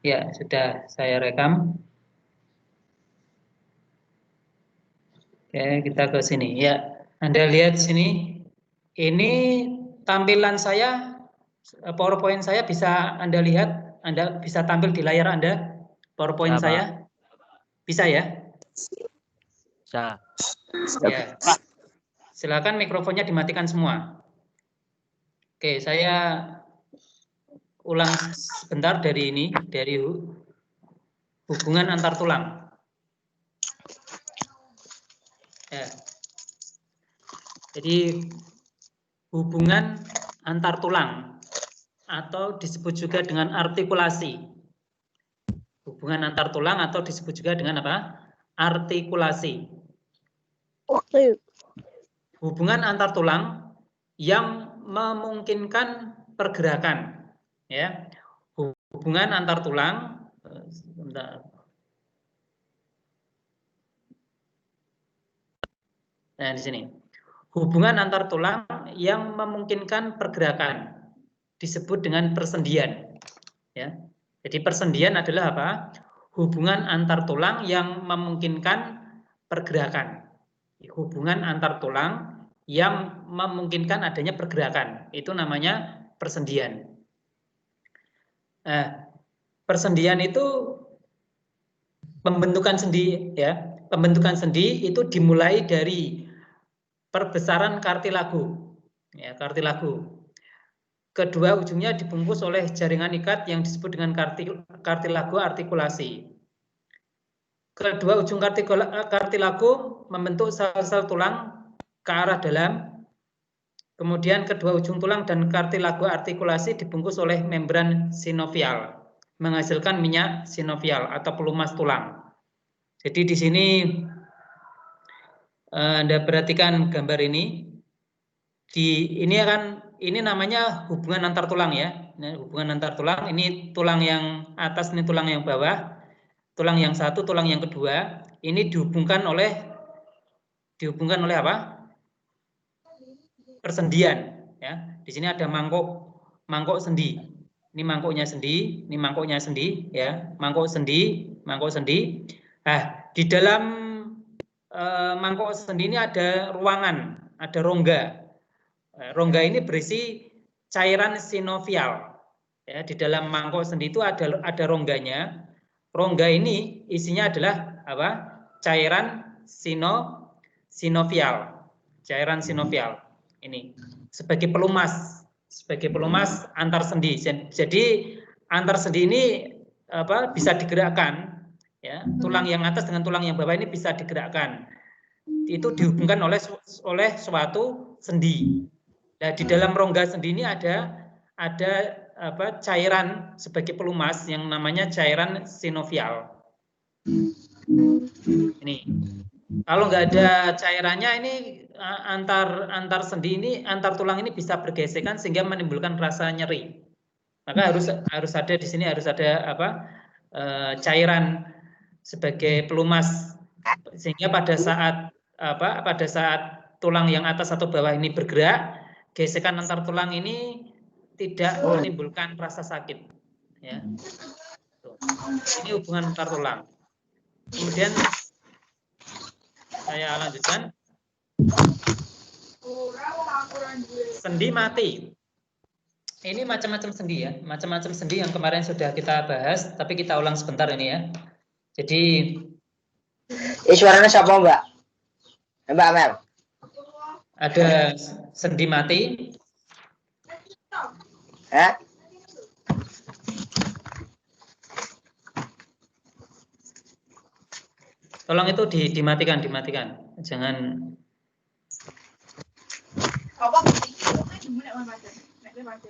Ya, sudah saya rekam. Oke, kita ke sini. Ya, Anda lihat sini. Ini tampilan saya, PowerPoint saya bisa Anda lihat. Anda bisa tampil di layar Anda, PowerPoint saya. Bisa ya? Bisa. Ya. Silakan mikrofonnya dimatikan semua. Oke, saya ulang sebentar dari ini, dari hubungan antar tulang. Ya. Jadi hubungan antar tulang atau disebut juga dengan artikulasi. Hubungan antar tulang atau disebut juga dengan apa? Artikulasi. Oke. Hubungan antar tulang yang memungkinkan pergerakan, ya. Hubungan antar tulang, nah di sini. Hubungan antar tulang yang memungkinkan pergerakan disebut dengan persendian, ya. Jadi persendian adalah apa? Hubungan antar tulang yang memungkinkan pergerakan. Hubungan antar tulang yang memungkinkan adanya pergerakan, itu namanya persendian. Nah, persendian itu pembentukan sendi, ya. Pembentukan sendi itu dimulai dari perbesaran kartilago, ya, kartilago. Kedua ujungnya dibungkus oleh jaringan ikat yang disebut dengan kartilago artikulasi. Kedua ujung kartilago membentuk sel-sel tulang ke arah dalam. Kemudian kedua ujung tulang dan kartilago artikulasi dibungkus oleh membran sinovial, menghasilkan minyak sinovial atau pelumas tulang. Jadi di sini Anda perhatikan gambar ini. Ini namanya hubungan antar tulang, ya. Nah, hubungan antar tulang, ini tulang yang atas, ini tulang yang bawah. Tulang yang satu, tulang yang kedua, ini dihubungkan oleh apa? Persendian, ya. Di sini ada mangkok sendi. Ini mangkoknya sendi, ini mangkoknya sendi, ya. Mangkok sendi. Nah, di dalam mangkok sendi ini ada ruangan, ada rongga. Rongga ini berisi cairan sinovial. Ya, di dalam mangkok sendi itu ada rongganya. Rongga ini isinya adalah apa? Cairan sinovial. Cairan sinovial ini sebagai pelumas antar sendi. Jadi antar sendi ini apa? Bisa digerakkan, ya. Tulang yang atas dengan tulang yang bawah ini bisa digerakkan. Itu dihubungkan oleh suatu sendi. Nah, di dalam rongga sendi ini ada apa, cairan sebagai pelumas yang namanya cairan sinovial. Ini. Kalau nggak ada cairannya ini antar sendi ini, antar tulang ini bisa bergesekan sehingga menimbulkan rasa nyeri. Maka harus ada di sini harus ada apa? Cairan sebagai pelumas sehingga pada saat tulang yang atas atau bawah ini bergerak, gesekan antar tulang ini tidak menimbulkan rasa sakit, ya. Ini hubungan antar tulang. Kemudian saya lanjutkan. Sendi mati. Ini macam-macam sendi, ya, macam-macam sendi yang kemarin sudah kita bahas, tapi kita ulang sebentar ini, ya. Jadi suaranya siapa, Mbak? Mbak Mel. ada sendi mati. Tolong itu dimatikan. Jangan.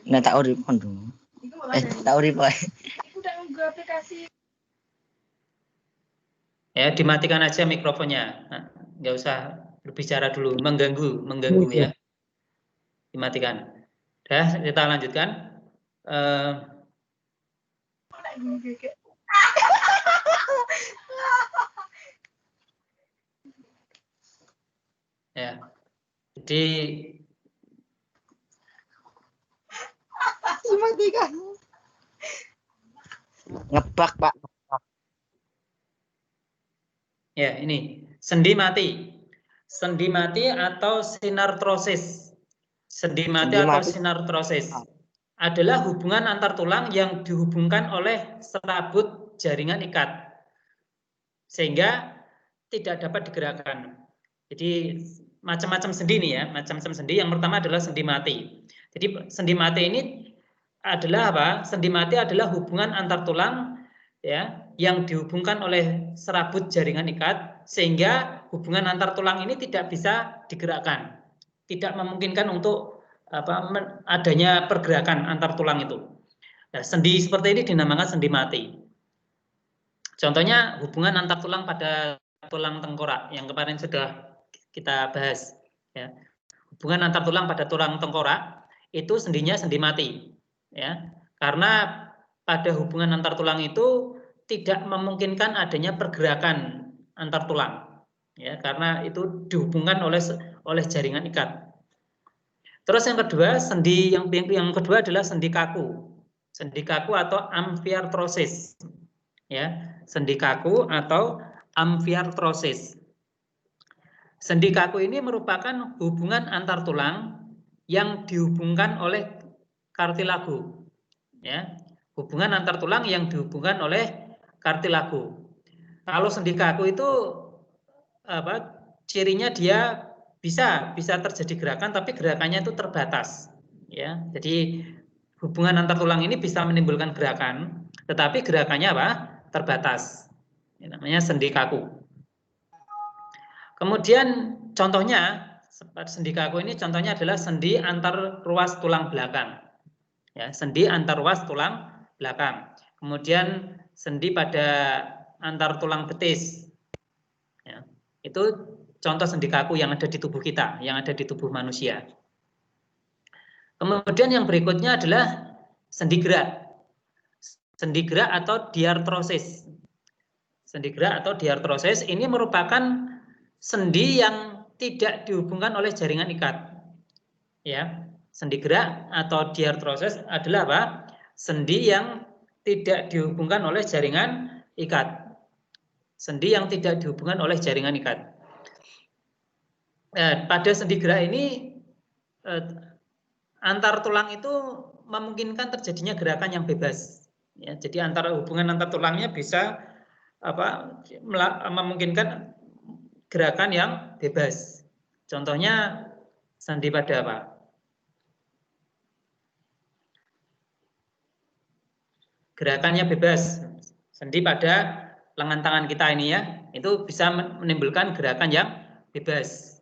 Nah, tak urip dulu. Tak urip wae. Ya, dimatikan aja mikrofonnya. Nah, nggak usah berbicara dulu, mengganggu, ya. Dimatikan. Dah, kita lanjutkan. Ya, jadi Dimatikan. Ngebak, Pak. Ya, ini sendi mati. Sendi mati atau sinartrosis. Sendi mati Sendi atau mati. sinartrosis adalah hubungan antar tulang yang dihubungkan oleh serabut jaringan ikat sehingga tidak dapat digerakkan. Jadi macam-macam sendi nih ya, macam-macam sendi. Yang pertama adalah sendi mati. Jadi sendi mati ini adalah apa? Sendi mati adalah hubungan antar tulang ya yang dihubungkan oleh serabut jaringan ikat sehingga hubungan antar tulang ini tidak bisa digerakkan. Tidak memungkinkan untuk adanya pergerakan antar tulang itu. Nah, sendi seperti ini dinamakan sendi mati. Contohnya hubungan antar tulang pada tulang tengkorak yang kemarin sudah kita bahas. Ya. Hubungan antar tulang pada tulang tengkorak itu sendinya sendi mati. Ya. Karena pada hubungan antar tulang itu tidak memungkinkan adanya pergerakan antar tulang. Ya, karena itu dihubungkan oleh jaringan ikat. Terus yang kedua, sendi yang kedua adalah sendi kaku. Sendi kaku atau amfiartrosis. Ya, sendi kaku atau amfiartrosis. Sendi kaku ini merupakan hubungan antar tulang yang dihubungkan oleh kartilago. Ya, hubungan antar tulang yang dihubungkan oleh kartilago. Kalau sendi kaku itu cirinya dia bisa terjadi gerakan, tapi gerakannya itu terbatas. Ya, jadi hubungan antar tulang ini bisa menimbulkan gerakan, tetapi gerakannya terbatas. Ini namanya sendi kaku. Kemudian contohnya sendi kaku ini contohnya adalah sendi antar ruas tulang belakang. Ya, sendi antar ruas tulang belakang. Kemudian sendi pada antar tulang betis. Ya, itu contoh sendi kaku yang ada di tubuh kita, yang ada di tubuh manusia. Kemudian yang berikutnya adalah sendi gerak. Sendi gerak atau diartrosis. Sendi gerak atau diartrosis ini merupakan sendi yang tidak dihubungkan oleh jaringan ikat. Ya, sendi gerak atau diartrosis adalah apa? Sendi yang tidak dihubungkan oleh jaringan ikat. Sendi yang tidak dihubungkan oleh jaringan ikat. Pada sendi gerak ini antar tulang itu memungkinkan terjadinya gerakan yang bebas. Ya, jadi hubungan antar tulangnya bisa memungkinkan gerakan yang bebas. Contohnya sendi pada apa? Gerakannya bebas. Sendi pada lengan tangan kita ini ya, itu bisa menimbulkan gerakan yang bebas.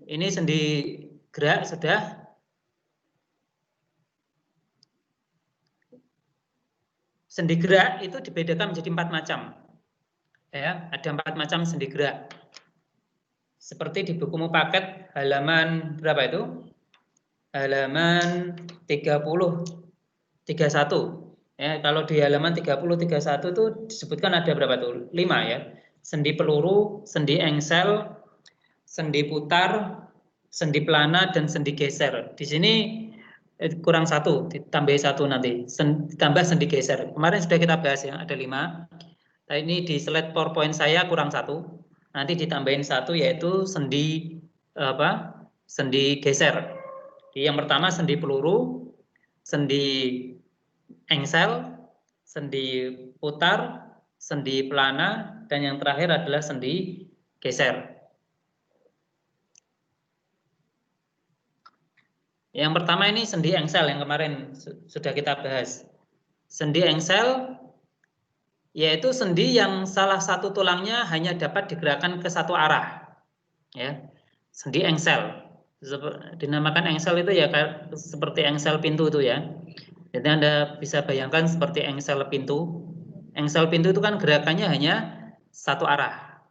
Ini sendi gerak sudah. Sendi gerak itu dibedakan menjadi 4 macam. Ya, ada 4 macam sendi gerak. Seperti di bukumu paket halaman berapa itu? Halaman 30 31. Ya, kalau di halaman 30 31 itu disebutkan ada berapa tuh? 5 ya. Sendi peluru, sendi engsel, sendi putar, sendi pelana dan sendi geser. Di sini kurang 1, ditambah 1 nanti. Ditambah sendi geser. Kemarin sudah kita bahas ya, ada 5. Nah, ini di slide PowerPoint saya kurang 1. Nanti ditambahin 1 yaitu sendi sendi geser. Jadi yang pertama sendi peluru, sendi engsel, sendi putar, sendi pelana, dan yang terakhir adalah sendi geser. Yang pertama ini sendi engsel yang kemarin sudah kita bahas. Sendi engsel yaitu sendi yang salah satu tulangnya hanya dapat digerakkan ke satu arah. Ya, sendi engsel. Dinamakan engsel itu ya seperti engsel pintu itu ya. Jadi Anda bisa bayangkan seperti engsel pintu. Engsel pintu itu kan gerakannya hanya satu arah.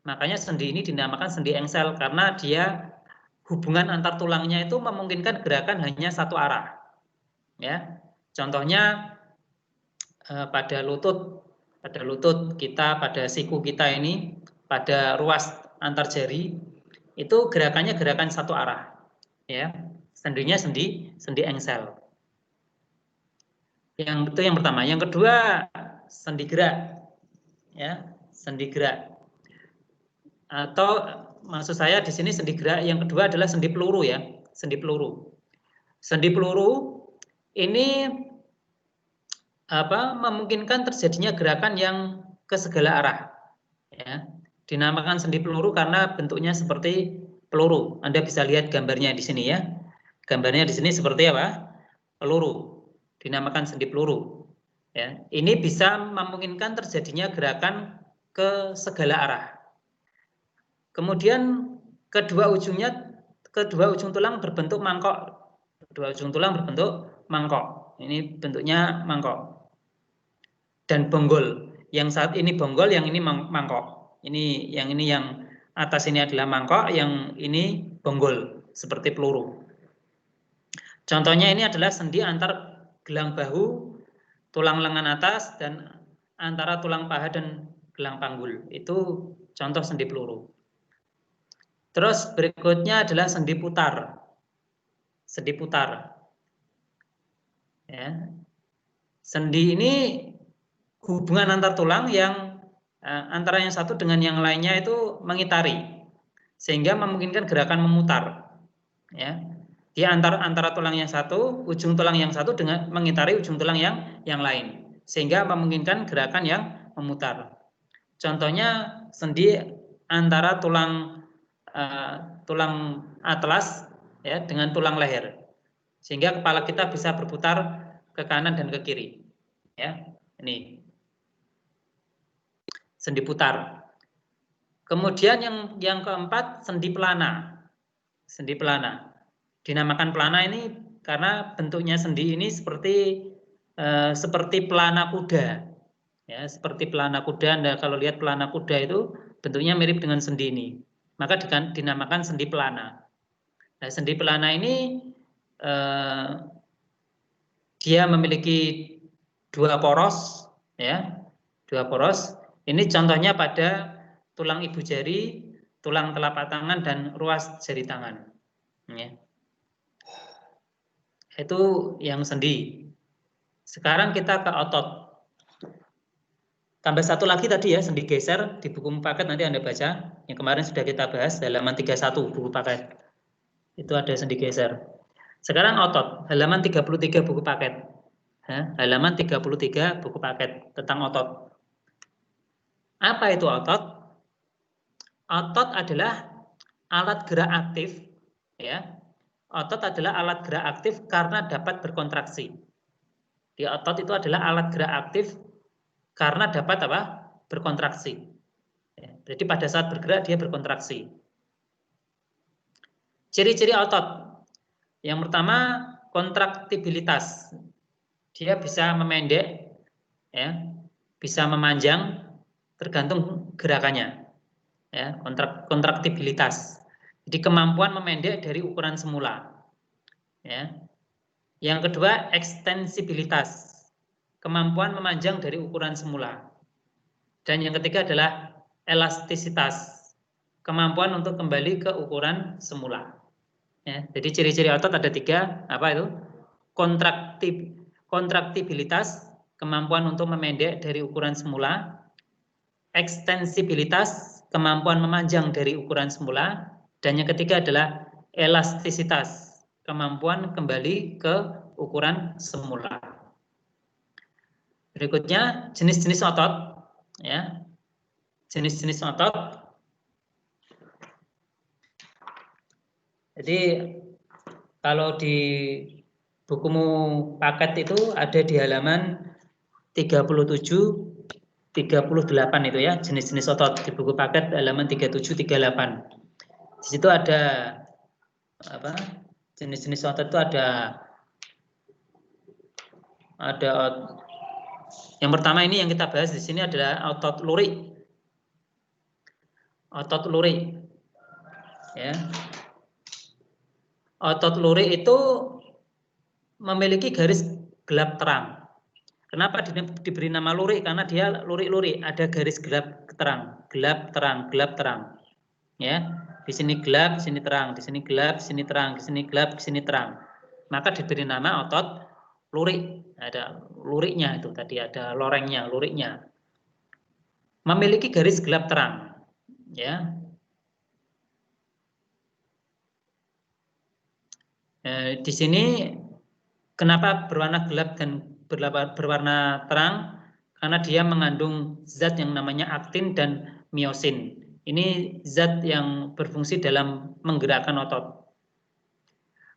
Makanya sendi ini dinamakan sendi engsel karena dia hubungan antar tulangnya itu memungkinkan gerakan hanya satu arah. Ya, contohnya pada lutut kita, pada siku kita ini, pada ruas antar jari itu gerakannya gerakan satu arah. Ya, Sendinya sendi engsel. Itu yang pertama. Yang kedua, sendi gerak. Ya, sendi gerak. Atau maksud saya di sini sendi gerak yang kedua adalah sendi peluru ya, sendi peluru. Sendi peluru ini memungkinkan terjadinya gerakan yang ke segala arah. Ya, dinamakan sendi peluru karena bentuknya seperti peluru. Anda bisa lihat gambarnya di sini ya. Gambarnya di sini seperti apa? Peluru. Dinamakan sendi peluru. Ya, ini bisa memungkinkan terjadinya gerakan ke segala arah. Kemudian kedua ujung tulang berbentuk mangkok. Kedua ujung tulang berbentuk mangkok. Ini bentuknya mangkok. Dan bonggol. Yang saat ini bonggol, yang ini mangkok. Yang atas ini adalah mangkok, yang ini bonggol seperti peluru. Contohnya ini adalah sendi antar gelang bahu, tulang lengan atas, dan antara tulang paha dan gelang panggul. Itu contoh sendi peluru. Terus berikutnya adalah sendi putar. Sendi putar. Ya. Sendi ini hubungan antar tulang yang antara yang satu dengan yang lainnya itu mengitari, sehingga memungkinkan gerakan memutar. Ya. Di antara tulang yang satu, ujung tulang yang satu dengan mengitari ujung tulang yang lain, sehingga memungkinkan gerakan yang memutar. Contohnya sendi antara tulang atlas ya dengan tulang leher, sehingga kepala kita bisa berputar ke kanan dan ke kiri. Ya, ini sendi putar. Kemudian yang keempat, sendi pelana. Sendi pelana. Dinamakan pelana ini karena bentuknya sendi ini seperti pelana kuda. Ya, seperti pelana kuda. Anda kalau lihat pelana kuda itu bentuknya mirip dengan sendi ini. Maka dinamakan sendi pelana. Nah, sendi pelana ini dia memiliki dua poros, ya, dua poros. Ini contohnya pada tulang ibu jari, tulang telapak tangan, dan ruas jari tangan. Ya. Itu yang sendi. Sekarang kita ke otot. Tambah satu lagi tadi ya, sendi geser di buku paket nanti Anda baca. Yang kemarin sudah kita bahas halaman 31 buku paket. Itu ada sendi geser. Sekarang otot, halaman 33 buku paket. Halaman 33 buku paket tentang otot. Apa itu otot? Otot adalah alat gerak aktif, ya. Otot adalah alat gerak aktif karena dapat berkontraksi. Di otot itu adalah alat gerak aktif karena dapat berkontraksi. Ya, jadi pada saat bergerak dia berkontraksi. Ciri-ciri otot. Yang pertama, kontraktibilitas. Dia bisa memendek, ya, bisa memanjang, tergantung gerakannya. Ya, kontraktibilitas. Jadi kemampuan memendek dari ukuran semula. Ya. Yang kedua, ekstensibilitas. Kemampuan memanjang dari ukuran semula. Dan yang ketiga adalah elastisitas. Kemampuan untuk kembali ke ukuran semula. Ya, jadi ciri-ciri otot ada tiga. Apa itu? Kontraktibilitas, kemampuan untuk memendek dari ukuran semula. Ekstensibilitas, kemampuan memanjang dari ukuran semula. Dan yang ketiga adalah elastisitas, kemampuan kembali ke ukuran semula. Berikutnya jenis-jenis otot, ya. Jenis-jenis otot. Jadi kalau di bukumu paket itu ada di halaman 37, 38 itu ya, jenis-jenis otot di buku paket halaman 37, 38. Di situ ada jenis-jenis otot itu ada yang pertama ini yang kita bahas di sini adalah otot lurik. Otot lurik. Ya. Otot lurik itu memiliki garis gelap terang. Kenapa diberi nama lurik? Karena dia lurik-lurik, ada garis gelap terang, gelap terang, gelap terang. Ya. Di sini gelap, di sini terang, di sini gelap, di sini terang, di sini gelap, di sini terang. Maka diberi nama otot lurik. Ada luriknya itu tadi, ada lorengnya, luriknya. Memiliki garis gelap terang. Ya. Di sini kenapa berwarna gelap dan berwarna terang? Karena dia mengandung zat yang namanya aktin dan miosin. Ini zat yang berfungsi dalam menggerakkan otot.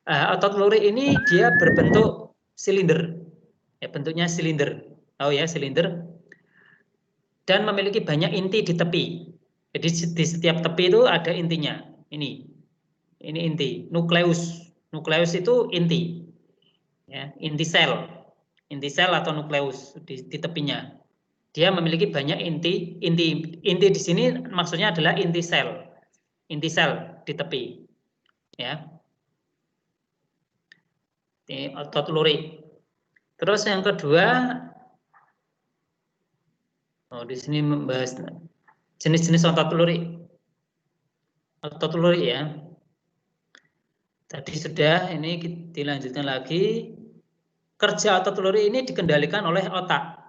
Otot lurik ini dia berbentuk silinder. Ya, bentuknya silinder. Tahu ya, silinder. Dan memiliki banyak inti di tepi. Jadi di setiap tepi itu ada intinya. Ini inti, nukleus. Nukleus itu inti, ya, inti sel atau nukleus di tepinya. Dia memiliki banyak inti. Inti di sini maksudnya adalah inti sel di tepi, ya. Ini otot lurik. Terus yang kedua, di sini membahas jenis-jenis otot lurik. Otot lurik ya. Tadi sudah, ini dilanjutkan lagi. Kerja otot lurik ini dikendalikan oleh otak.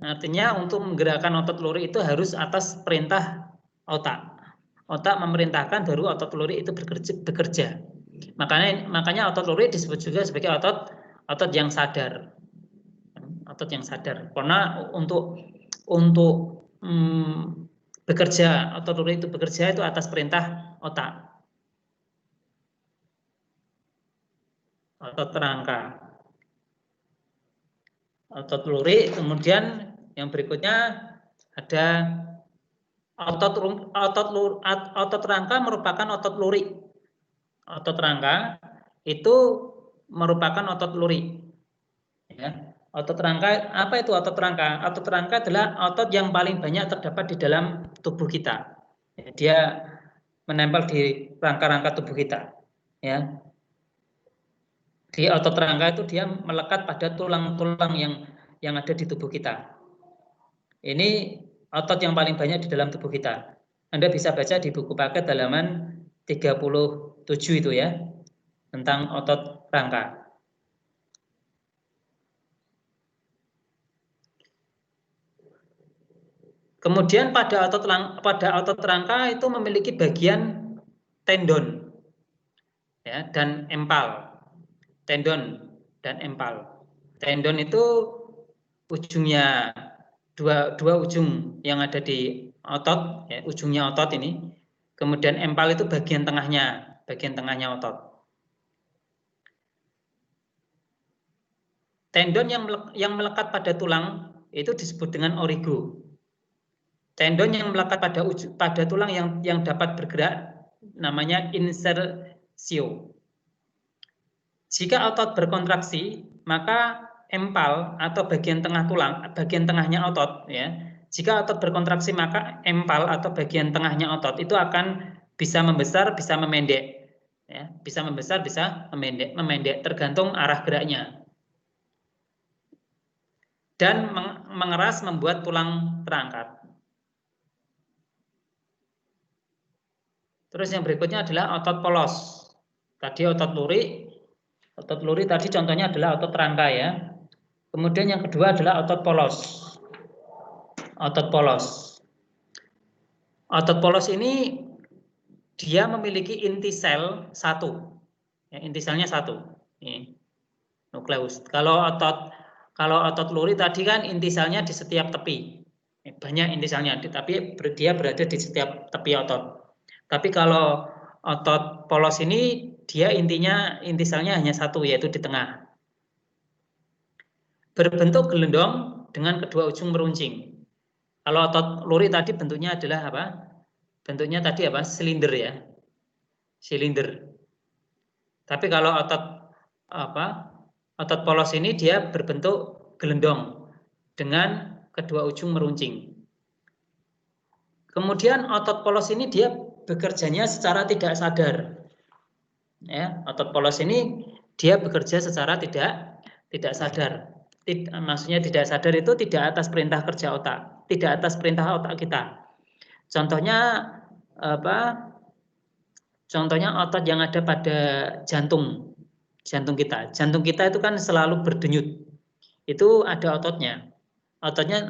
Artinya untuk menggerakkan otot lurik itu harus atas perintah otak. Otak memerintahkan baru otot lurik itu bekerja. Makanya otot lurik disebut juga sebagai otot yang sadar. Otot yang sadar. Karena untuk bekerja, otot lurik itu bekerja itu atas perintah otak. Otot rangka, otot lurik. Kemudian yang berikutnya ada otot rangka merupakan otot lurik. Otot rangka itu merupakan otot lurik. Ya. Otot rangka, apa itu otot rangka? Otot rangka adalah otot yang paling banyak terdapat di dalam tubuh kita. Dia menempel di rangka-rangka tubuh kita. Ya. Di otot rangka itu dia melekat pada tulang-tulang yang ada di tubuh kita. Ini otot yang paling banyak di dalam tubuh kita. Anda bisa baca di buku paket halaman 37 itu ya, tentang otot rangka. Kemudian pada otot rangka itu memiliki bagian tendon, ya, dan empal. Tendon dan empal. Tendon itu ujungnya dua ujung yang ada di otot, ya, ujungnya otot ini. Kemudian empal itu bagian tengahnya otot. Tendon yang melekat pada tulang itu disebut dengan origo. Tendon yang melekat pada tulang yang dapat bergerak namanya insersio. Jika otot berkontraksi, maka empal atau bagian tengah tulang, bagian tengahnya otot, ya. Jika otot berkontraksi, maka empal atau bagian tengahnya otot itu akan bisa membesar, bisa memendek, ya. Bisa membesar, bisa memendek, tergantung arah geraknya. Dan mengeras membuat tulang terangkat. Terus yang berikutnya adalah otot polos. Tadi otot lurik. Otot lurik tadi contohnya adalah otot rangka ya. Kemudian yang kedua adalah otot polos. Otot polos. Otot polos ini dia memiliki inti sel 1. Ya, inti selnya 1. Ini nukleus. Kalau otot lurik tadi kan inti selnya di setiap tepi. Banyak inti selnya, tapi dia berada di setiap tepi otot. Tapi kalau otot polos ini dia inti selnya hanya 1, yaitu di tengah. Berbentuk gelendong dengan kedua ujung meruncing. Kalau otot lurik tadi bentuknya adalah apa? Bentuknya tadi apa? Silinder ya. Silinder. Tapi kalau otot polos ini dia berbentuk gelendong dengan kedua ujung meruncing. Kemudian otot polos ini dia bekerjanya secara tidak sadar. Ya, otot polos ini dia bekerja secara tidak sadar. Maksudnya tidak sadar itu tidak atas perintah kerja otak, tidak atas perintah otak kita. Contohnya Contohnya otot yang ada pada jantung kita. Jantung kita itu kan selalu berdenyut. Itu ada ototnya. Ototnya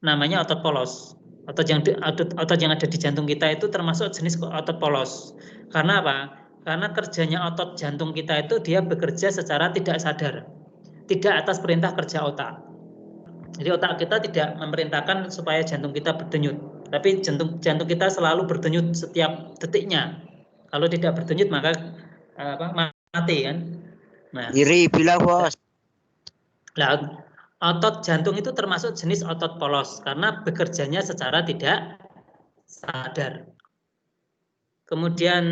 namanya otot polos. Otot yang ada di jantung kita itu termasuk jenis otot polos. Karena apa? Karena kerjanya otot jantung kita itu dia bekerja secara tidak sadar, tidak atas perintah kerja otak. Jadi otak kita tidak memerintahkan supaya jantung kita berdenyut, tapi jantung kita selalu berdenyut setiap detiknya. Kalau tidak berdenyut maka mati kan. Nah, Iri bila bos. Nah, otot jantung itu termasuk jenis otot polos karena bekerjanya secara tidak sadar. Kemudian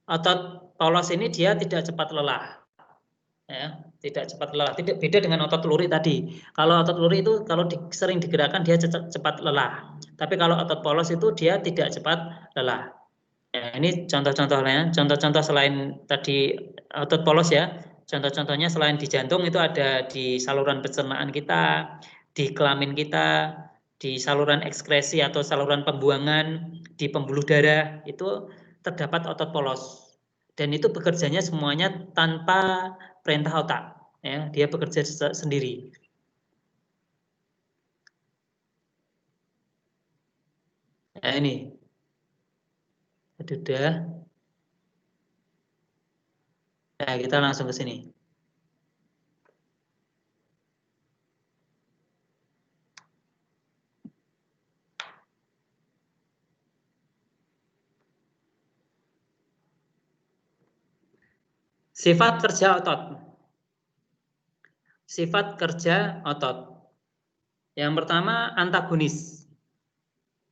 otot polos ini dia tidak cepat lelah. Ya, tidak cepat lelah. Tidak beda dengan otot lurik tadi. Kalau otot lurik itu kalau sering digerakkan dia cepat lelah. Tapi kalau otot polos itu dia tidak cepat lelah. Ya, ini contoh-contohnya. Contoh-contoh selain tadi otot polos ya. Contoh-contohnya selain di jantung itu ada di saluran pencernaan kita, di kelamin kita, di saluran ekskresi atau saluran pembuangan, di pembuluh darah itu terdapat otot polos. Dan itu bekerjanya semuanya tanpa perintah otak, ya, dia bekerja sendiri. Nah, ini sudah. Nah, kita langsung ke sini. Sifat kerja otot. Sifat kerja otot. Yang pertama antagonis.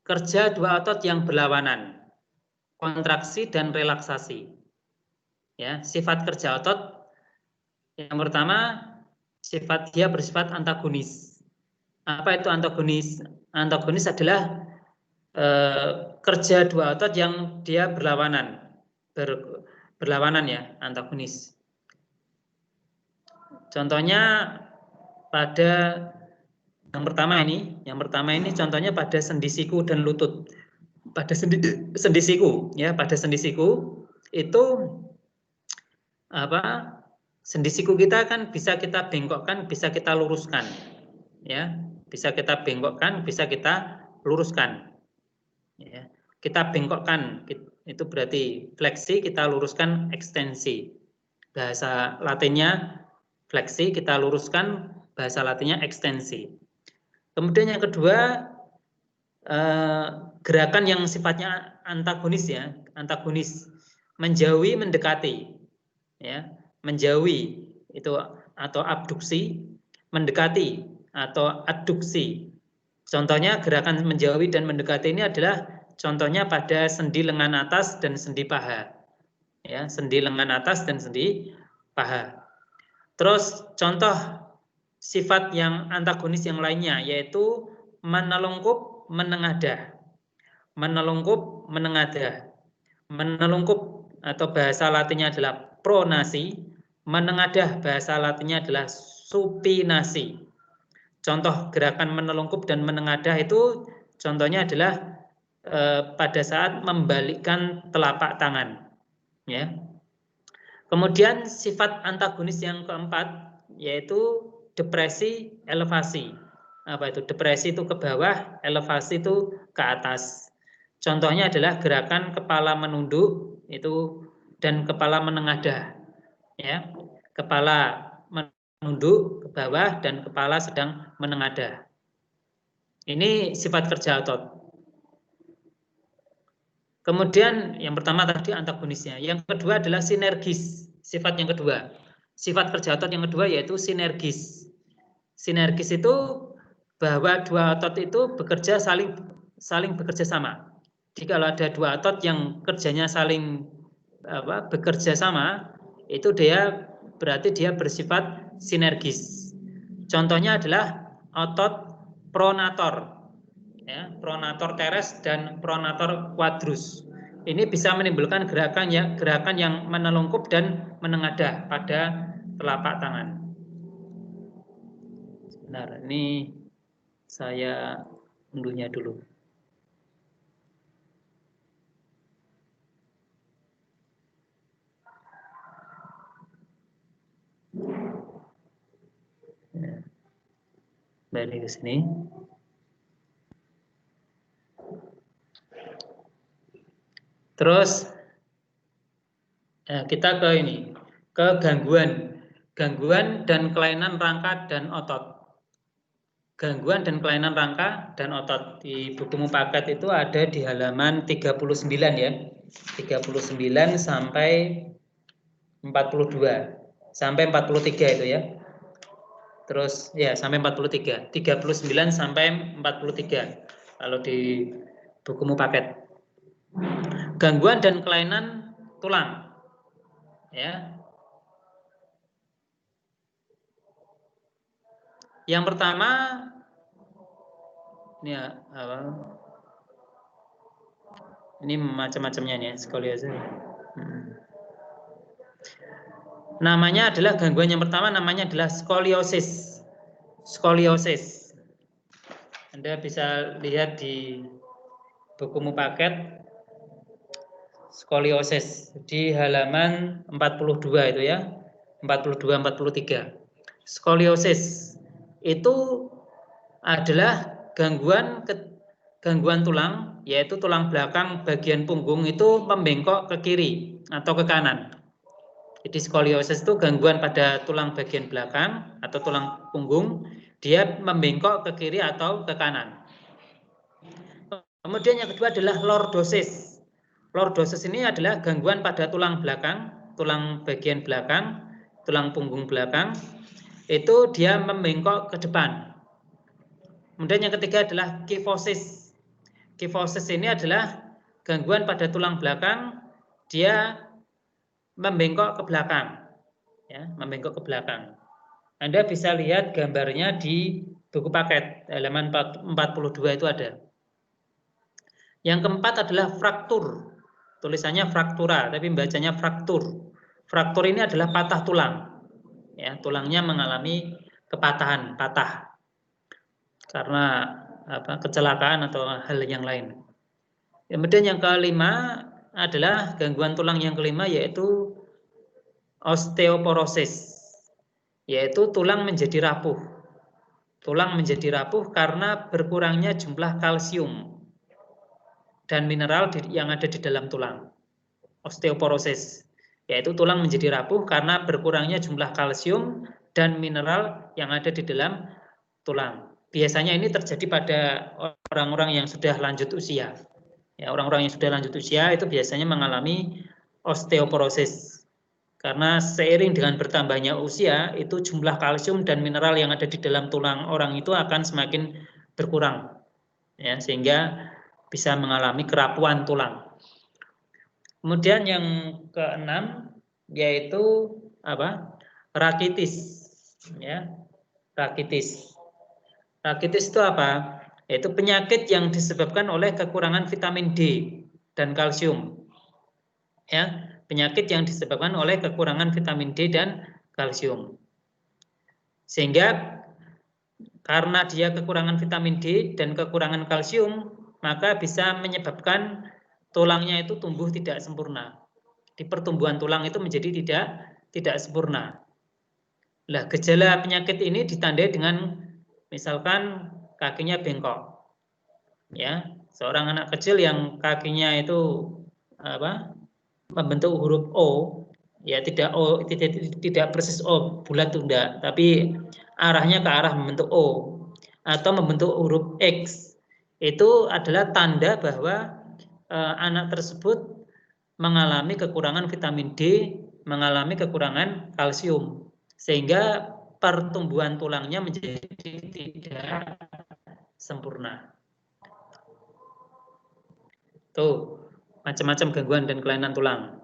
Kerja dua otot yang berlawanan. Kontraksi dan relaksasi. Ya, sifat kerja otot yang pertama dia bersifat antagonis. Apa itu antagonis? Antagonis adalah kerja dua otot yang dia berlawanan. Berlawanan ya, antagonis. Contohnya pada yang pertama ini contohnya pada sendi siku dan lutut. Pada sendi siku ya, pada sendi siku itu sendi siku kita kan bisa kita bengkokkan, bisa kita luruskan. Ya, bisa kita bengkokkan, bisa kita luruskan. Ya, kita bengkokkan itu berarti fleksi, kita luruskan ekstensi. Bahasa Latinnya fleksi, kita luruskan, bahasa Latinnya ekstensi. Kemudian yang kedua, gerakan yang sifatnya antagonis ya, antagonis, menjauhi mendekati, ya, menjauhi itu atau abduksi, mendekati atau adduksi. Contohnya gerakan menjauhi dan mendekati ini adalah contohnya pada sendi lengan atas dan sendi paha, ya, sendi lengan atas dan sendi paha. Terus contoh sifat yang antagonis yang lainnya yaitu menelungkup, menengadah. Menelungkup, menengadah. Menelungkup atau bahasa Latinnya adalah pronasi, menengadah bahasa Latinnya adalah supinasi. Contoh gerakan menelungkup dan menengadah itu contohnya adalah pada saat membalikkan telapak tangan, ya. Kemudian sifat antagonis yang keempat yaitu depresi, elevasi. Apa itu? Depresi itu ke bawah, elevasi itu ke atas. Contohnya adalah gerakan kepala menunduk itu dan kepala menengadah. Ya, kepala menunduk ke bawah dan kepala sedang menengadah. Ini sifat kerja otot. Kemudian yang pertama tadi antagonisnya, yang kedua adalah sinergis. Sifat yang kedua, sifat kerja otot yang kedua yaitu sinergis. Sinergis itu bahwa dua otot itu bekerja saling bekerja sama. Jadi kalau ada dua otot yang kerjanya saling bekerja sama, itu dia berarti dia bersifat sinergis. Contohnya adalah otot pronator. Ya, pronator teres dan pronator quadrus. Ini bisa menimbulkan gerakan yang menelungkup dan menengadah pada telapak tangan. Sebentar, ini saya unduhnya dulu. Dari ke sini. Terus kita ke ini, ke gangguan dan kelainan rangka dan otot. Gangguan dan kelainan rangka dan otot di bukumu paket itu ada di halaman 39 ya. 39 sampai 42. Sampai 43 itu ya. Terus ya sampai 43. 39 sampai 43. Kalau di bukumu paket. Gangguan dan kelainan tulang. Ya. Yang pertama ini apa? Ini macam-macamnya nih, skoliosis. Namanya adalah gangguan yang pertama namanya adalah skoliosis. Skoliosis. Anda bisa lihat di bukumu paket skoliosis di halaman 42 itu ya. 42 43. Skoliosis itu adalah gangguan tulang, yaitu tulang belakang bagian punggung itu membengkok ke kiri atau ke kanan. Jadi skoliosis itu gangguan pada tulang bagian belakang atau tulang punggung, dia membengkok ke kiri atau ke kanan. Kemudian yang kedua adalah lordosis. Lordosis ini adalah gangguan pada tulang belakang, tulang bagian belakang, tulang punggung belakang, itu dia membengkok ke depan. Kemudian yang ketiga adalah kifosis. Kifosis ini adalah gangguan pada tulang belakang, dia membengkok ke belakang, ya, membengkok ke belakang. Anda bisa lihat gambarnya di buku paket halaman 42 itu ada. Yang keempat adalah fraktur. Tulisannya fraktura, tapi bacanya fraktur. Fraktur ini adalah patah tulang. Ya, tulangnya mengalami kepatahan, patah karena kecelakaan atau hal yang lain. Kemudian yang kelima adalah gangguan tulang yang kelima yaitu osteoporosis, yaitu tulang menjadi rapuh. Tulang menjadi rapuh karena berkurangnya jumlah kalsium dan mineral yang ada di dalam tulang. Osteoporosis, yaitu tulang menjadi rapuh karena berkurangnya jumlah kalsium dan mineral yang ada di dalam tulang. Biasanya ini terjadi pada orang-orang yang sudah lanjut usia. Ya, orang-orang yang sudah lanjut usia itu biasanya mengalami osteoporosis. Karena seiring dengan bertambahnya usia, itu jumlah kalsium dan mineral yang ada di dalam tulang orang itu akan semakin berkurang. Ya, sehingga bisa mengalami kerapuhan tulang. Kemudian yang keenam yaitu rakitis. Ya, rakitis. Rakitis itu apa? Yaitu penyakit yang disebabkan oleh kekurangan vitamin D dan kalsium. Ya, penyakit yang disebabkan oleh kekurangan vitamin D dan kalsium. Sehingga karena dia kekurangan vitamin D dan kekurangan kalsium, maka bisa menyebabkan tulangnya itu tumbuh tidak sempurna. Di pertumbuhan tulang itu menjadi tidak sempurna. Nah, gejala penyakit ini ditandai dengan misalkan kakinya bengkok. Ya, seorang anak kecil yang kakinya itu membentuk huruf O, ya tidak persis O bulat tidak, tapi arahnya ke arah membentuk O atau membentuk huruf X, itu adalah tanda bahwa anak tersebut mengalami kekurangan vitamin D, mengalami kekurangan kalsium, sehingga pertumbuhan tulangnya menjadi tidak sempurna. Tuh, macam-macam gangguan dan kelainan tulang.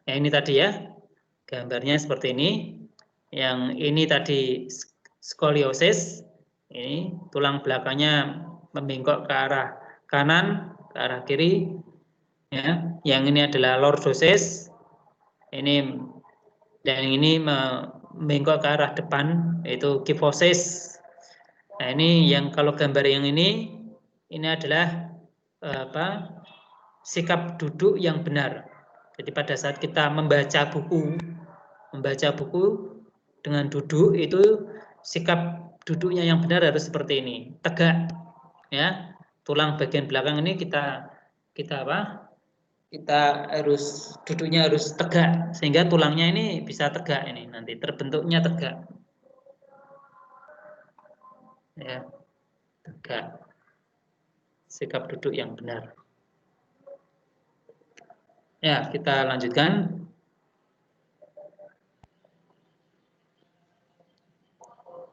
Ya, ini tadi ya, gambarnya seperti ini. Yang ini tadi skoliosis, ini tulang belakangnya membengkok ke arah kanan, ke arah kiri. Ya, yang ini adalah lordosis. Ini yang ini membengkok ke arah depan, yaitu kifosis. Nah, ini yang kalau gambar yang ini adalah sikap duduk yang benar. Jadi pada saat kita membaca buku dengan duduk itu sikap duduknya yang benar harus seperti ini, tegak, ya. Tulang bagian belakang ini kita apa? Kita harus duduknya harus tegak sehingga tulangnya ini bisa tegak, ini nanti terbentuknya tegak, ya, tegak. Sikap duduk yang benar. Ya, kita lanjutkan.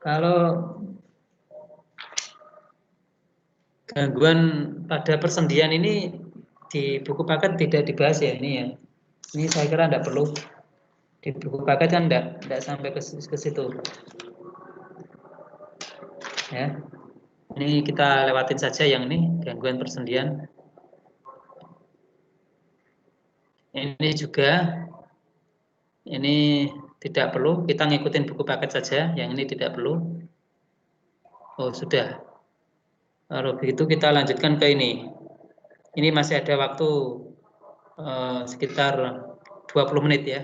Kalau gangguan pada persendian ini di buku paket tidak dibahas ya ini ya. Ini saya kira tidak perlu. Di buku paket kan tidak sampai ke situ. Ya. Ini kita lewatin saja yang ini, gangguan persendian. Ini juga, ini tidak perlu, kita ngikutin buku paket saja, yang ini tidak perlu. Oh, sudah. Kalau begitu kita lanjutkan ke ini. Ini masih ada waktu sekitar 20 menit ya.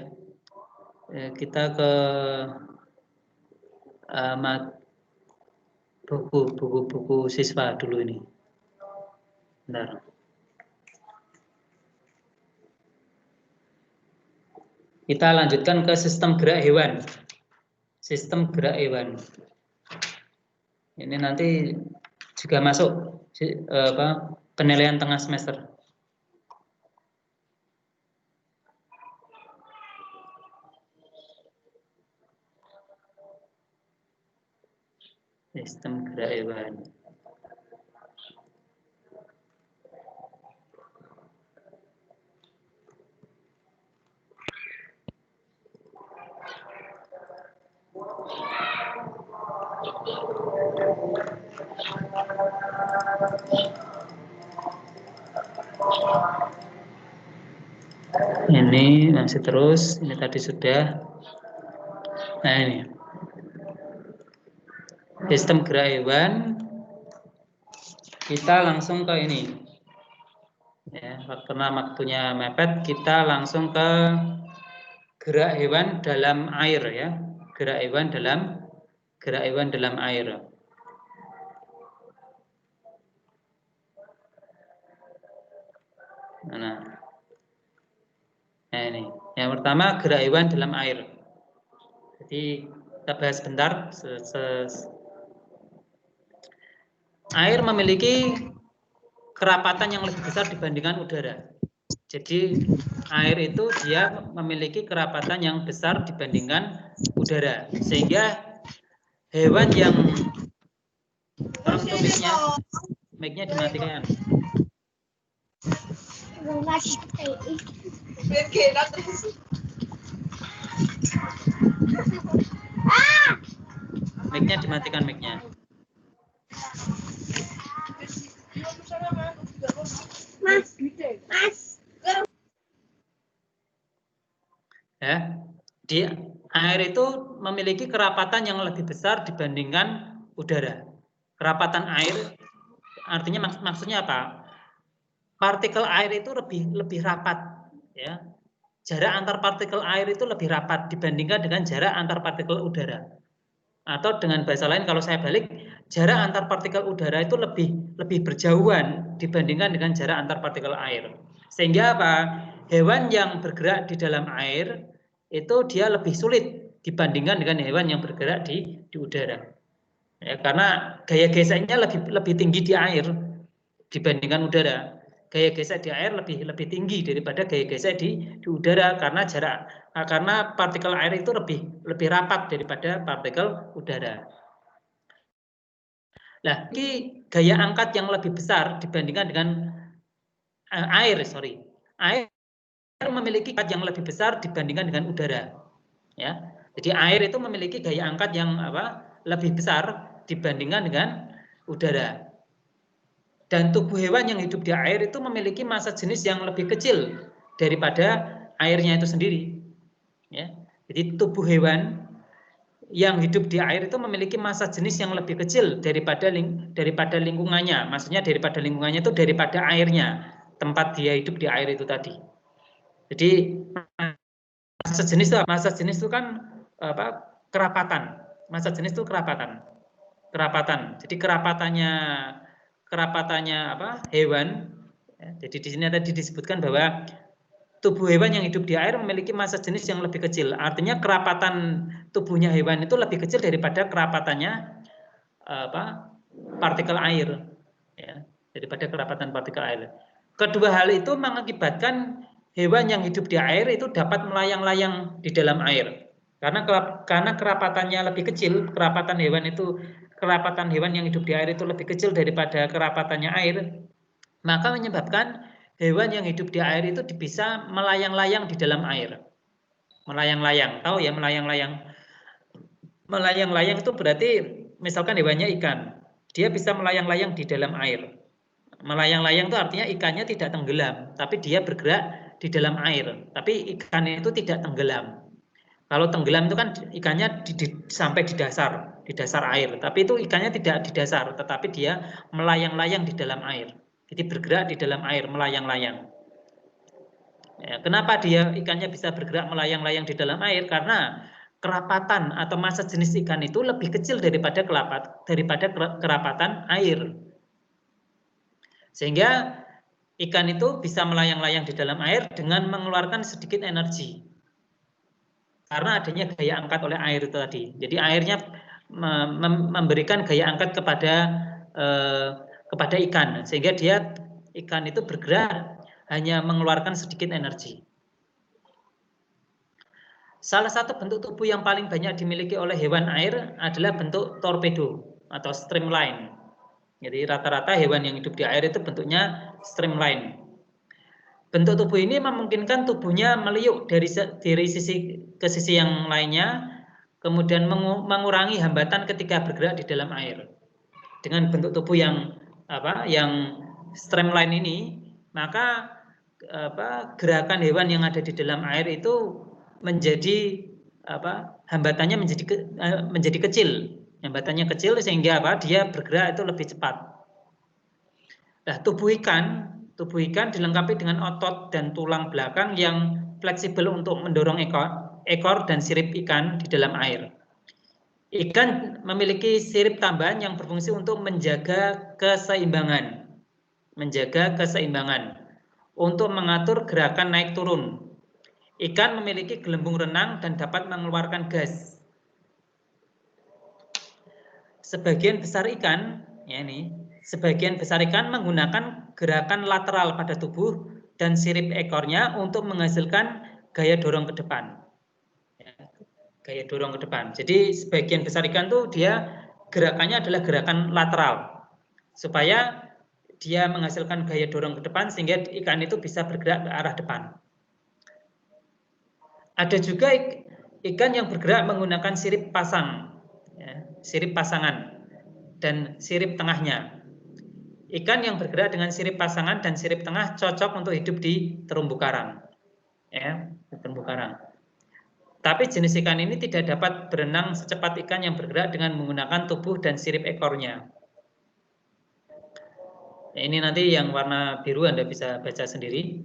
Kita ke buku siswa dulu ini. Bentar. Kita lanjutkan ke sistem gerak hewan. Sistem gerak hewan. Ini nanti juga masuk penilaian tengah semester. Sistem gerak hewan. Ini masih terus, ini tadi sudah. Nah ini sistem gerak hewan. Kita langsung ke ini. Ya, karena waktunya mepet, kita langsung ke gerak hewan dalam air ya. Gerak hewan dalam air. Nah ini, yang pertama gerak hewan dalam air. Jadi kita bahas sebentar. Air memiliki kerapatan yang lebih besar dibandingkan udara. Jadi air itu dia memiliki kerapatan yang besar dibandingkan udara, sehingga hewan yang mic-nya dimatikan. Mic-nya dimatikan, mic-nya. Ya, di air itu memiliki kerapatan yang lebih besar dibandingkan udara. Kerapatan air artinya maksudnya apa? Partikel air itu lebih rapat, ya. Jarak antar partikel air itu lebih rapat dibandingkan dengan jarak antar partikel udara. Atau dengan bahasa lain kalau saya balik, jarak antar partikel udara itu lebih berjauhan dibandingkan dengan jarak antar partikel air. Sehingga apa? Hewan yang bergerak di dalam air itu dia lebih sulit dibandingkan dengan hewan yang bergerak di udara. Ya, karena gaya geseknya lebih tinggi di air dibandingkan udara. Gaya gesek di air lebih tinggi daripada gaya gesek di udara karena partikel air itu lebih rapat daripada partikel udara. Nah, ini gaya angkat yang lebih besar dibandingkan dengan air. Air memiliki angkat yang lebih besar dibandingkan dengan udara. Ya, jadi air itu memiliki gaya angkat yang lebih besar dibandingkan dengan udara. Dan tubuh hewan yang hidup di air itu memiliki massa jenis yang lebih kecil daripada airnya itu sendiri. Ya, jadi tubuh hewan yang hidup di air itu memiliki massa jenis yang lebih kecil daripada lingkungannya. Maksudnya daripada lingkungannya itu daripada airnya, tempat dia hidup di air itu tadi. Jadi massa jenis itu kan kerapatan. Massa jenis itu kerapatan. kerapatan. Jadi kerapatannya apa? Hewan. Ya, jadi di sini tadi disebutkan bahwa tubuh hewan yang hidup di air memiliki massa jenis yang lebih kecil. Artinya kerapatan tubuhnya hewan itu lebih kecil daripada kerapatannya apa? Partikel air. Ya, daripada kerapatan partikel air. Kedua hal itu mengakibatkan hewan yang hidup di air itu dapat melayang-layang di dalam air. Karena kerapatannya lebih kecil, kerapatan hewan yang hidup di air itu lebih kecil daripada kerapatannya air, maka menyebabkan hewan yang hidup di air itu bisa melayang-layang di dalam air. Melayang-layang, tahu ya melayang-layang? Melayang-layang itu berarti misalkan hewannya ikan, dia bisa melayang-layang di dalam air. Melayang-layang itu artinya ikannya tidak tenggelam, tapi dia bergerak di dalam air. Tapi ikan itu tidak tenggelam. Kalau tenggelam itu kan ikannya sampai di dasar air. Tapi itu ikannya tidak di dasar, tetapi dia melayang-layang di dalam air. Jadi bergerak di dalam air, melayang-layang. Ya, kenapa dia ikannya bisa bergerak melayang-layang di dalam air? Karena kerapatan atau massa jenis ikan itu lebih kecil daripada kerapatan air. Sehingga ikan itu bisa melayang-layang di dalam air dengan mengeluarkan sedikit energi. Karena adanya gaya angkat oleh air itu tadi. Jadi airnya memberikan gaya angkat kepada ikan, sehingga ikan itu bergerak hanya mengeluarkan sedikit energi. Salah satu bentuk tubuh yang paling banyak dimiliki oleh hewan air adalah bentuk torpedo atau streamline. Jadi rata-rata hewan yang hidup di air itu bentuknya streamline. Bentuk tubuh ini memungkinkan tubuhnya meliuk dari sisi ke sisi yang lainnya, kemudian mengurangi hambatan ketika bergerak di dalam air. Dengan bentuk tubuh yang streamline ini, maka gerakan hewan yang ada di dalam air itu hambatannya menjadi kecil. Hambatannya kecil sehingga dia bergerak itu lebih cepat. Nah, tubuh ikan dilengkapi dengan otot dan tulang belakang yang fleksibel untuk mendorong ekor dan sirip ikan di dalam air. Ikan memiliki sirip tambahan yang berfungsi untuk menjaga keseimbangan untuk mengatur gerakan naik turun. Ikan memiliki gelembung renang dan dapat mengeluarkan gas. Sebagian besar ikan menggunakan gerakan lateral pada tubuh dan sirip ekornya untuk menghasilkan gaya dorong ke depan. Gaya dorong ke depan. Jadi sebagian besar ikan tuh dia gerakannya adalah gerakan lateral, supaya dia menghasilkan gaya dorong ke depan sehingga ikan itu bisa bergerak ke arah depan. Ada juga ikan yang bergerak menggunakan sirip sirip pasangan dan sirip tengahnya. Ikan yang bergerak dengan sirip pasangan dan sirip tengah cocok untuk hidup di terumbu karang. Terumbu karang. Tapi jenis ikan ini tidak dapat berenang secepat ikan yang bergerak dengan menggunakan tubuh dan sirip ekornya. Ini nanti yang warna biru Anda bisa baca sendiri.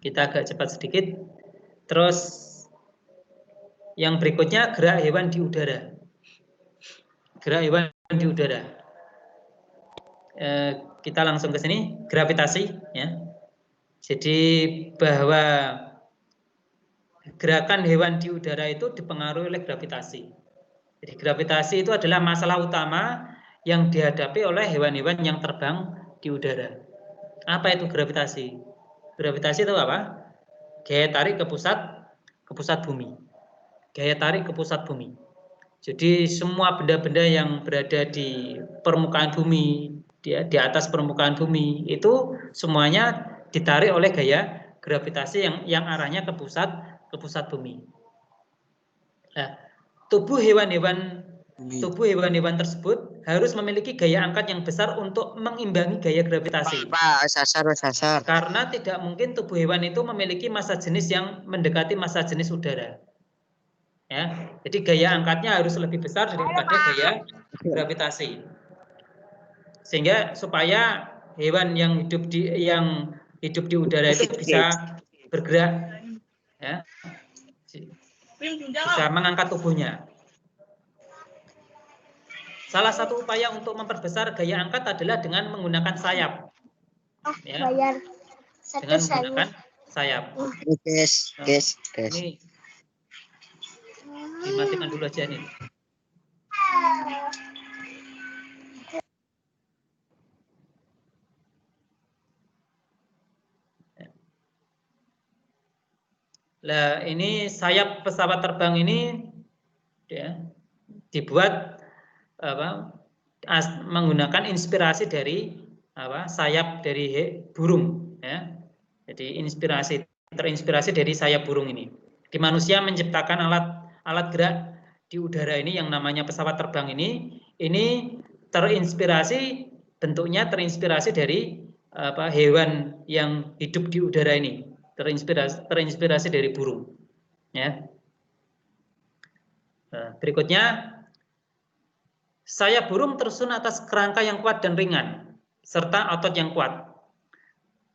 Kita agak cepat sedikit. Terus yang berikutnya gerak hewan di udara. Gerak hewan di udara. Kita langsung ke sini, gravitasi. Jadi bahwa gerakan hewan di udara itu dipengaruhi oleh gravitasi. Jadi gravitasi itu adalah masalah utama yang dihadapi oleh hewan-hewan yang terbang di udara. Apa itu gravitasi? Gravitasi itu apa? Gaya tarik ke pusat bumi. Gaya tarik ke pusat bumi. Jadi semua benda-benda yang berada di permukaan bumi, di atas permukaan bumi itu semuanya ditarik oleh gaya gravitasi yang arahnya ke pusat bumi. Nah, tubuh hewan-hewan tersebut harus memiliki gaya angkat yang besar untuk mengimbangi gaya gravitasi. Pak, sasar. Karena tidak mungkin tubuh hewan itu memiliki massa jenis yang mendekati massa jenis udara. Jadi gaya angkatnya harus lebih besar daripada gaya gravitasi. Sehingga supaya hewan yang hidup di udara itu bisa bergerak, bisa mengangkat tubuhnya. Salah satu upaya untuk memperbesar gaya angkat adalah dengan menggunakan sayap. Ya, dengan menggunakan sayap. Guys. Ini dimatikan dulu aja nih. Nah, ini sayap pesawat terbang ini ya, dibuat menggunakan inspirasi dari sayap dari burung. Ya. Jadi terinspirasi dari sayap burung ini. Di manusia menciptakan alat gerak di udara ini yang namanya pesawat terbang ini bentuknya terinspirasi dari hewan yang hidup di udara ini. Terinspirasi dari burung. Ya. Nah, berikutnya, sayap burung tersusun atas kerangka yang kuat dan ringan, serta otot yang kuat.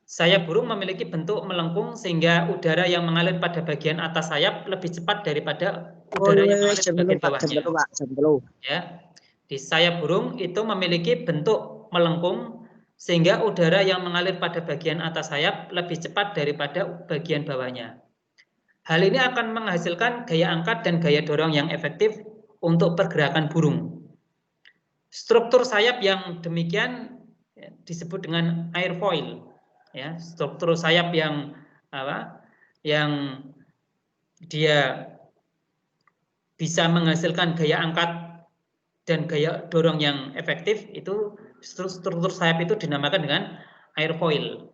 Sayap burung memiliki bentuk melengkung sehingga udara yang mengalir pada bagian atas sayap lebih cepat daripada udara yang mengalir di bagian bawahnya. Ya. Di sayap burung itu memiliki bentuk melengkung sehingga udara yang mengalir pada bagian atas sayap lebih cepat daripada bagian bawahnya. Hal ini akan menghasilkan gaya angkat dan gaya dorong yang efektif untuk pergerakan burung. Struktur sayap yang demikian disebut dengan airfoil. Ya, struktur sayap yang yang dia bisa menghasilkan gaya angkat dan gaya dorong yang efektif, itu struktur sayap itu dinamakan dengan airfoil.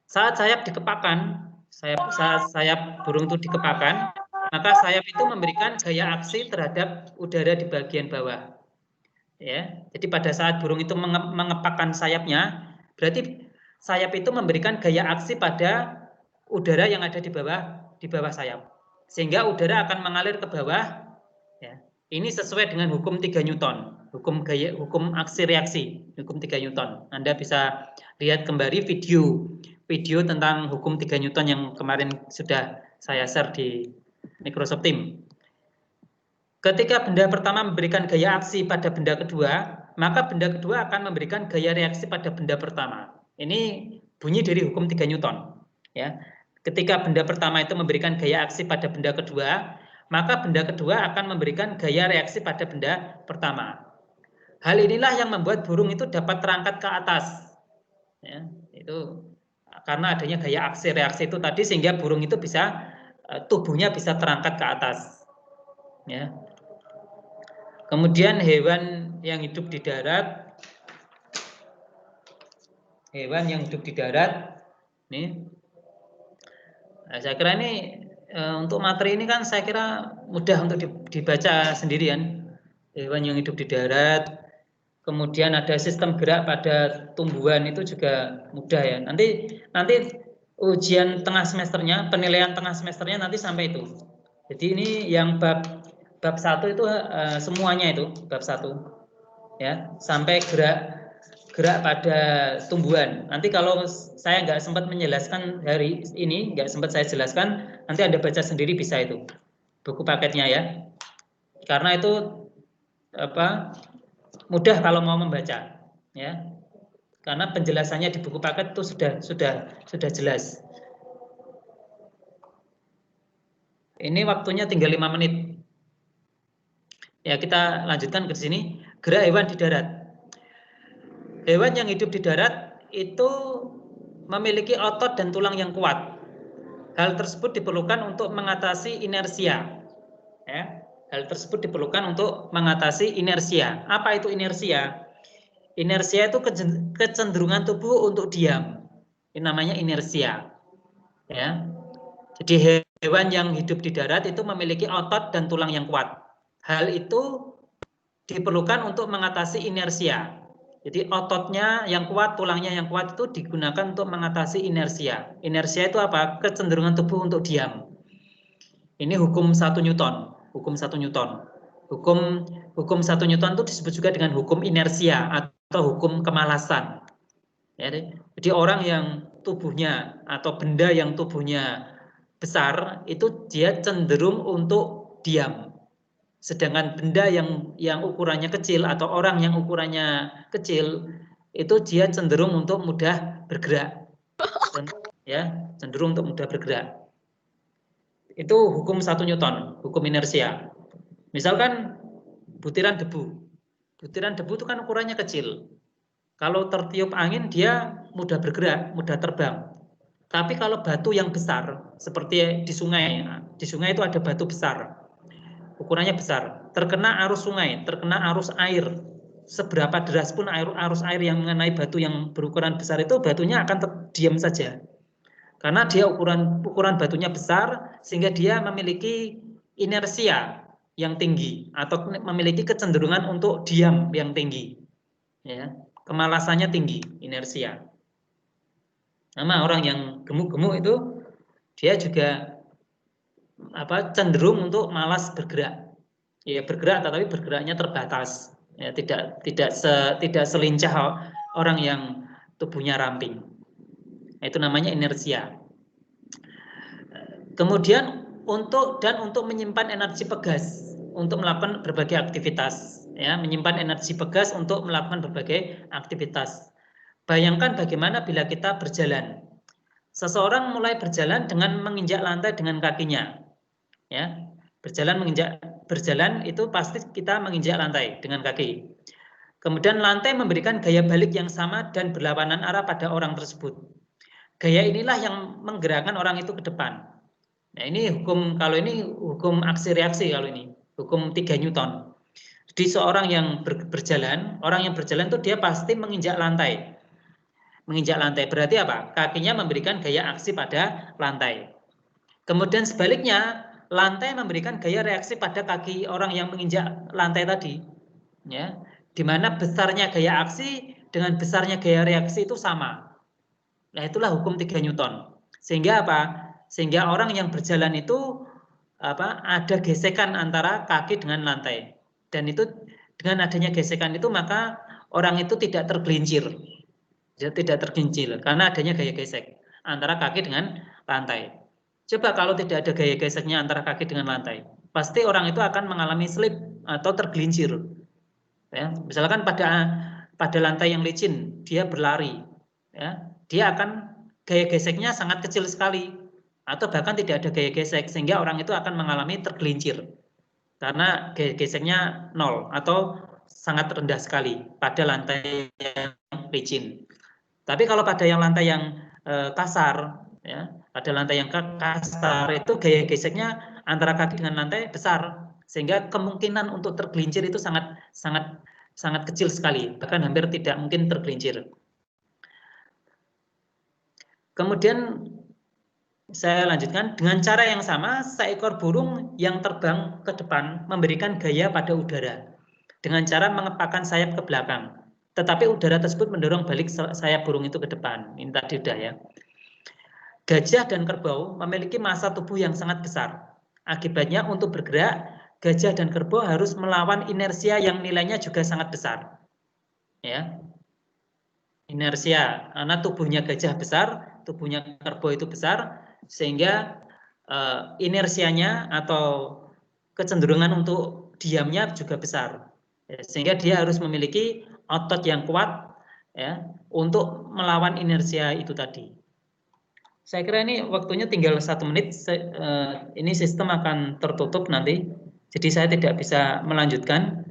Saat sayap dikepakkan, sayap burung itu dikepakkan, maka sayap itu memberikan gaya aksi terhadap udara di bagian bawah. Ya, jadi pada saat burung itu mengepakkan sayapnya, berarti sayap itu memberikan gaya aksi pada udara yang ada di bawah sayap, sehingga udara akan mengalir ke bawah. Ya, ini sesuai dengan hukum 3 Newton, hukum aksi reaksi, hukum 3 Newton. Anda bisa lihat kembali video tentang hukum 3 Newton yang kemarin sudah saya share di Microsoft Teams. Ketika benda pertama memberikan gaya aksi pada benda kedua, maka benda kedua akan memberikan gaya reaksi pada benda pertama. Ini bunyi dari hukum 3 Newton. Ya. Ketika benda pertama itu memberikan gaya aksi pada benda kedua, maka benda kedua akan memberikan gaya reaksi pada benda pertama. Hal inilah yang membuat burung itu dapat terangkat ke atas. Ya, itu karena adanya gaya aksi reaksi itu tadi, sehingga burung itu bisa tubuhnya bisa terangkat ke atas. Ya. Kemudian hewan yang hidup di darat, nih, nah, saya kira ini untuk materi ini kan saya kira mudah untuk dibaca sendirian. Hewan yang hidup di darat, kemudian ada sistem gerak pada tumbuhan, itu juga mudah ya. Nanti ujian tengah semesternya, penilaian tengah semesternya nanti sampai itu. Jadi ini yang bab 1 itu semuanya itu bab 1 ya, sampai gerak pada tumbuhan. Nanti kalau saya nggak sempat menjelaskan hari ini, nggak sempat saya jelaskan, nanti Anda baca sendiri bisa itu buku paketnya ya. Karena itu mudah kalau mau membaca ya. Karena penjelasannya di buku paket itu sudah jelas. Ini waktunya tinggal 5 menit. Ya, kita lanjutkan ke sini. Gerak hewan di darat. Hewan yang hidup di darat itu memiliki otot dan tulang yang kuat. Hal tersebut diperlukan untuk mengatasi inersia. Ya, hal tersebut diperlukan untuk mengatasi inersia. Apa itu inersia? Inersia itu kecenderungan tubuh untuk diam. Ini namanya inersia. Ya. Jadi hewan yang hidup di darat itu memiliki otot dan tulang yang kuat. Hal itu diperlukan untuk mengatasi inersia. Jadi ototnya yang kuat, tulangnya yang kuat itu digunakan untuk mengatasi inersia. Inersia itu apa? Kecenderungan tubuh untuk diam. Ini hukum 1 Newton. Hukum 1 Newton. Hukum 1 Newton itu disebut juga dengan hukum inersia atau hukum kemalasan. Jadi orang yang tubuhnya atau benda yang tubuhnya besar itu dia cenderung untuk diam. Sedangkan benda yang ukurannya kecil atau orang yang ukurannya kecil itu dia cenderung untuk mudah bergerak. Ya, cenderung untuk mudah bergerak. Itu hukum 1 Newton, hukum inersia. Misalkan butiran debu. Butiran debu itu kan ukurannya kecil. Kalau tertiup angin dia mudah bergerak, mudah terbang. Tapi kalau batu yang besar, seperti di sungai itu ada batu besar, ukurannya besar, terkena arus sungai, terkena arus air, seberapa deras pun arus air yang mengenai batu yang berukuran besar itu, batunya akan diam saja. Karena dia ukuran batunya besar, sehingga dia memiliki inersia yang tinggi, atau memiliki kecenderungan untuk diam yang tinggi. Ya, kemalasannya tinggi, inersia. Nama orang yang gemuk-gemuk itu dia juga cenderung untuk malas bergerak. Ya bergerak, tetapi bergeraknya terbatas. Ya, tidak selincah orang yang tubuhnya ramping. Itu namanya inersia. Kemudian untuk menyimpan energi pegas untuk melakukan berbagai aktivitas. Ya, menyimpan energi pegas untuk melakukan berbagai aktivitas. Bayangkan bagaimana bila kita berjalan. Seseorang mulai berjalan dengan menginjak lantai dengan kakinya. Ya, berjalan itu pasti kita menginjak lantai dengan kaki. Kemudian lantai memberikan gaya balik yang sama dan berlawanan arah pada orang tersebut. Gaya inilah yang menggerakkan orang itu ke depan. Nah, ini hukum aksi reaksi kalau ini, hukum 3 Newton. Jadi seorang yang berjalan itu dia pasti menginjak lantai. Menginjak lantai berarti apa? Kakinya memberikan gaya aksi pada lantai. Kemudian sebaliknya, lantai memberikan gaya reaksi pada kaki orang yang menginjak lantai tadi. Ya, di mana besarnya gaya aksi dengan besarnya gaya reaksi itu sama. Nah, itulah hukum 3 Newton. Sehingga apa? Sehingga orang yang berjalan itu ada gesekan antara kaki dengan lantai. Dan itu dengan adanya gesekan itu maka orang itu tidak tergelincir. Tidak tergelincir karena adanya gaya gesek antara kaki dengan lantai. Coba kalau tidak ada gaya geseknya antara kaki dengan lantai, pasti orang itu akan mengalami slip atau tergelincir. Ya, misalkan pada lantai yang licin dia berlari, ya, dia akan gaya geseknya sangat kecil sekali atau bahkan tidak ada gaya gesek sehingga orang itu akan mengalami tergelincir karena gaya geseknya 0 atau sangat rendah sekali pada lantai yang licin. Tapi kalau pada lantai yang kasar, ya, pada lantai yang kasar itu gaya geseknya antara kaki dengan lantai besar, sehingga kemungkinan untuk tergelincir itu sangat kecil sekali, bahkan hampir tidak mungkin tergelincir. Kemudian saya lanjutkan dengan cara yang sama, seekor burung yang terbang ke depan memberikan gaya pada udara dengan cara mengepakkan sayap ke belakang. Tetapi udara tersebut mendorong balik sayap burung itu ke depan. Ini tadi udah ya. Gajah dan kerbau memiliki massa tubuh yang sangat besar. Akibatnya untuk bergerak, gajah dan kerbau harus melawan inersia yang nilainya juga sangat besar. Ya. Inersia, karena tubuhnya gajah besar, tubuhnya kerbau itu besar, sehingga inersianya atau kecenderungan untuk diamnya juga besar. Ya, sehingga dia harus memiliki otot yang kuat ya untuk melawan inersia itu tadi. Saya kira ini waktunya tinggal 1 menit. Ini sistem akan tertutup nanti, jadi saya tidak bisa melanjutkan.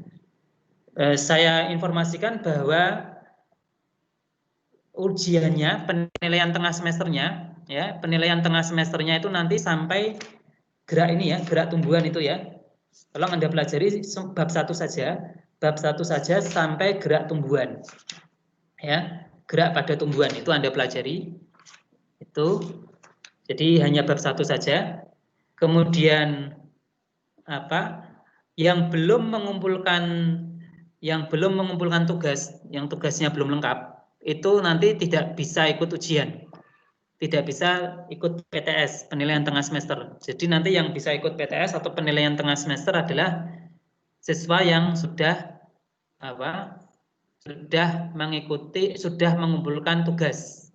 Saya informasikan bahwa ujiannya, penilaian tengah semesternya, ya penilaian tengah semesternya itu nanti sampai gerak ini ya, gerak tumbuhan itu ya. Tolong Anda pelajari bab 1 saja. Bab 1 saja sampai gerak tumbuhan. Ya, gerak pada tumbuhan itu Anda pelajari. Itu. Jadi hanya bab 1 saja. Kemudian yang belum mengumpulkan tugas, yang tugasnya belum lengkap, itu nanti tidak bisa ikut ujian. Tidak bisa ikut PTS, penilaian tengah semester. Jadi nanti yang bisa ikut PTS atau penilaian tengah semester adalah siswa yang sudah mengumpulkan tugas,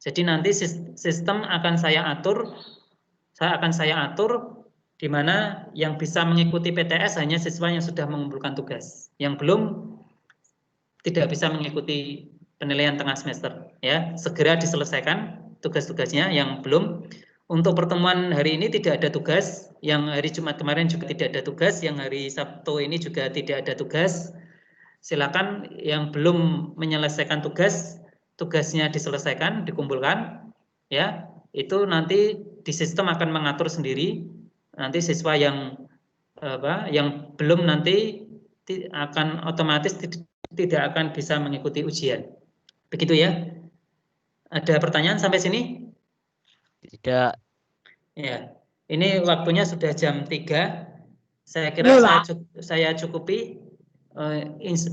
Jadi nanti sistem akan saya atur di mana yang bisa mengikuti PTS hanya siswa yang sudah mengumpulkan tugas. Yang belum tidak bisa mengikuti penilaian tengah semester. Ya, segera diselesaikan tugas-tugasnya yang belum. Untuk pertemuan hari ini tidak ada tugas, yang hari Jumat kemarin juga tidak ada tugas, yang hari Sabtu ini juga tidak ada tugas. Silakan yang belum menyelesaikan tugas, tugasnya diselesaikan, dikumpulkan, ya. Itu nanti di sistem akan mengatur sendiri. Nanti siswa yang yang belum nanti akan otomatis tidak akan bisa mengikuti ujian. Begitu ya. Ada pertanyaan sampai sini? Tidak. Ya, ini waktunya sudah jam 3. Saya kira saya cukupi.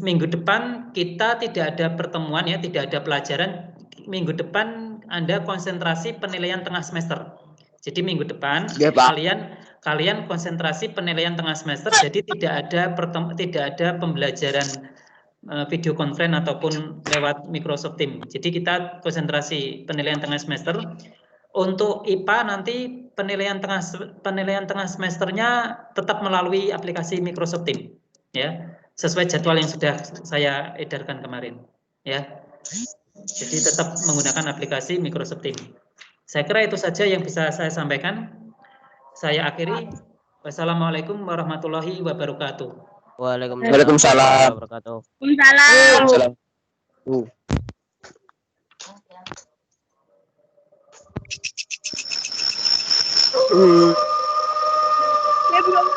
Minggu depan kita tidak ada pertemuan ya, tidak ada pelajaran. Minggu depan Anda konsentrasi penilaian tengah semester. Jadi minggu depan Ya, Pak. kalian konsentrasi penilaian tengah semester. Jadi tidak ada pembelajaran video conference ataupun lewat Microsoft Teams. Jadi kita konsentrasi penilaian tengah semester. Untuk IPA nanti penilaian tengah semesternya tetap melalui aplikasi Microsoft Teams, ya, sesuai jadwal yang sudah saya edarkan kemarin, ya. Jadi tetap menggunakan aplikasi Microsoft Teams. Saya kira itu saja yang bisa saya sampaikan. Saya akhiri. Wassalamualaikum warahmatullahi wabarakatuh. Waalaikumsalam. Waalaikumsalam. Ya, belum.